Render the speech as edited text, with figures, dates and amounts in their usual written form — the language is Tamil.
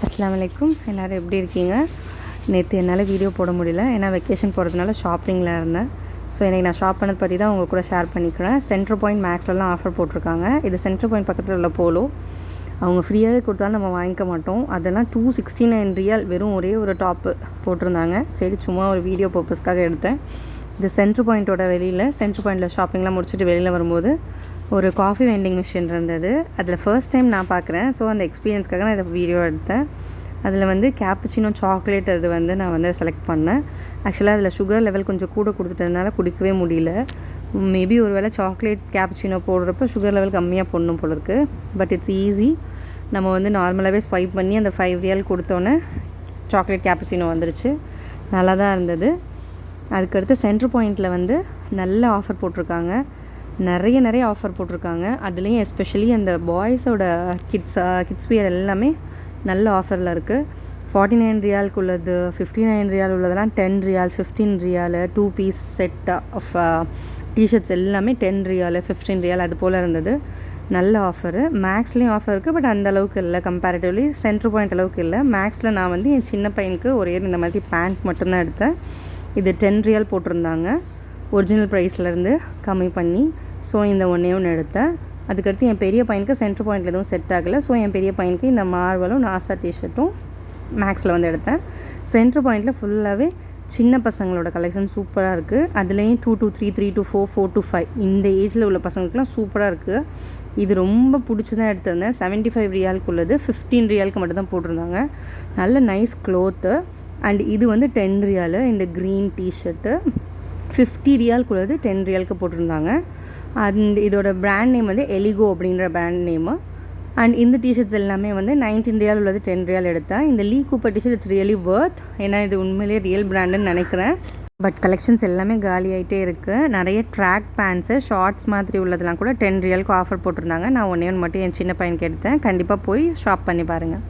அஸ்ஸலாமு அலைக்கும். எல்லோரும் எப்படி இருக்கீங்க? நேற்று என்னால் வீடியோ போட முடியல, ஏன்னா வெக்கேஷன் போகிறதுனால ஷாப்பிங்கில் இருந்தேன். ஸோ எனக்கு நான் ஷாப் பண்ணது பற்றி தான் உங்கள் கூட ஷேர் பண்ணிக்கிறேன். சென்ட்ரல் பாயிண்ட் மேக்ஸ்லலாம் ஆஃபர் போட்டிருக்காங்க. இது சென்ட்ரல் பாயிண்ட் பக்கத்தில் உள்ள போலோ. அவங்க ஃப்ரீயாகவே கொடுத்தாலும் நம்ம வாங்கிக்க மாட்டோம். அதெல்லாம் 269 ரியால், வெறும் ஒரே ஒரு டாப்பு போட்டிருந்தாங்க. சரி, சும்மா ஒரு வீடியோ பர்பஸ்க்காக எடுத்தேன். இது சென்ட்ரல் பாயிண்ட்டோட வெளியில், சென்ட்ரல் பாயிண்ட்டில் ஷாப்பிங்லாம் முடிச்சுட்டு வெளியில் வரும்போது ஒரு காஃபி வெண்டிங் மிஷின் இருந்தது. அதில் ஃபர்ஸ்ட் டைம் நான் பார்க்குறேன். ஸோ அந்த எக்ஸ்பீரியன்ஸ்க்காக நான் இதை வீடியோ எடுத்தேன். அதில் வந்து கேப்புச்சினோ சாக்லேட் அது வந்து நான் வந்து செலக்ட் பண்ணேன். ஆக்சுவலாக அதில் சுகர் லெவல் கொஞ்சம் கூட கொடுத்துட்டதுனால குடிக்கவே முடியல. மேபி ஒரு வேளை சாக்லேட் கேப்புச்சினோ போடுறப்ப சுகர் லெவல் கம்மியாக போடணும் போல இருக்குது. But it's easy. நம்ம வந்து நார்மலாகவே ஸ்வைப் பண்ணி அந்த 5 ரியால் கொடுத்தோன்னே சாக்லேட் கேப்புச்சினோ வந்துருச்சு. நல்லா தான் இருந்தது. அதுக்கடுத்து சென்ட்ரல் பாயிண்ட்டில் வந்து நல்ல ஆஃபர் போட்டிருக்காங்க. நிறைய ஆஃபர் போட்டிருக்காங்க. அதுலேயும் எஸ்பெஷலி அந்த பாய்ஸோட கிட்ஸ் வியர் எல்லாமே நல்ல ஆஃபரில் இருக்குது. 49 ரியாலுக்கு உள்ளது, 59 ரியால் உள்ளதெல்லாம் 10 ரியால், 15 ரியால், 2 பீஸ் செட் ஆஃப் டிஷர்ட்ஸ் எல்லாமே 10 ரியால், 15 ரியால் அது போல் இருந்தது. நல்ல ஆஃபரு. மேக்ஸ்லேயும் ஆஃபர் இருக்குது, பட் அந்த அளவுக்கு இல்லை. கம்பேரிட்டிவ்லி சென்ட்ரல் பாயிண்ட் அளவுக்கு இல்லை. மேக்ஸில் நான் வந்து என் சின்ன பையனுக்கு ஒரே இந்த மாதிரி பேண்ட் மட்டும்தான் எடுத்தேன். இது 10 ரியால் போட்டிருந்தாங்க ஒரிஜினல் ப்ரைஸ்லேருந்து கம்மி பண்ணி. ஸோ இந்த ஒன்றே எடுத்தேன். அதுக்கடுத்து என் பெரிய பையனுக்கு சென்ட்ரல் பாயிண்டில் எதுவும் செட் ஆகலை. ஸோ என் பெரிய பையனுக்கு இந்த மார்வலும் நாசா டிஷர்ட்டும் மேக்ஸில் வந்து எடுத்தேன். சென்ட்ரல் பாயிண்டில் ஃபுல்லாகவே சின்ன பசங்களோட கலெக்ஷன் சூப்பராக இருக்குது. அதுலேயும் 2 to 3, 3 to 4, 4 to 5 இந்த ஏஜில் உள்ள பசங்களுக்குலாம் சூப்பராக இருக்குது. இது ரொம்ப பிடிச்சி தான் எடுத்திருந்தேன். 75 ரியாலுக்கு உள்ளது 15 ரியாலுக்கு மட்டும்தான் போட்டிருந்தாங்க. நல்ல நைஸ் க்ளோத்து. அண்ட் இது வந்து 10 ரியால். இந்த க்ரீன் டிஷர்ட்டு 50 ரியாலுக்கு உள்ளது 10 ரியாலுக்கு போட்டிருந்தாங்க. அண்ட் இதோட பிராண்ட் நேம் வந்து எலிகோ அப்படின்ற பிராண்ட் நேமு. அண்ட் இந்த டிஷர்ட்ஸ் எல்லாமே வந்து 19 ரியால் உள்ளது 10 ரியால் எடுத்தேன். இந்த Lee Cooper T-shirt it's really worth. ஏன்னா இது உண்மையிலேயே ரியல் பிராண்டுன்னு நினைக்கிறேன். பட் கலெக்ஷன்ஸ் எல்லாமே காலி ஆகிட்டே இருக்குது. நிறைய ட்ராக் பேண்ட்ஸு, ஷார்ட்ஸ் மாதிரி உள்ளதெல்லாம் கூட 10 ரியாலுக்கு ஆஃபர் போட்டிருந்தாங்க. நான் ஒன்று மட்டும் என் சின்ன பையனுக்கு எடுத்தேன். கண்டிப்பாக போய் ஷாப் பண்ணி பாருங்கள்.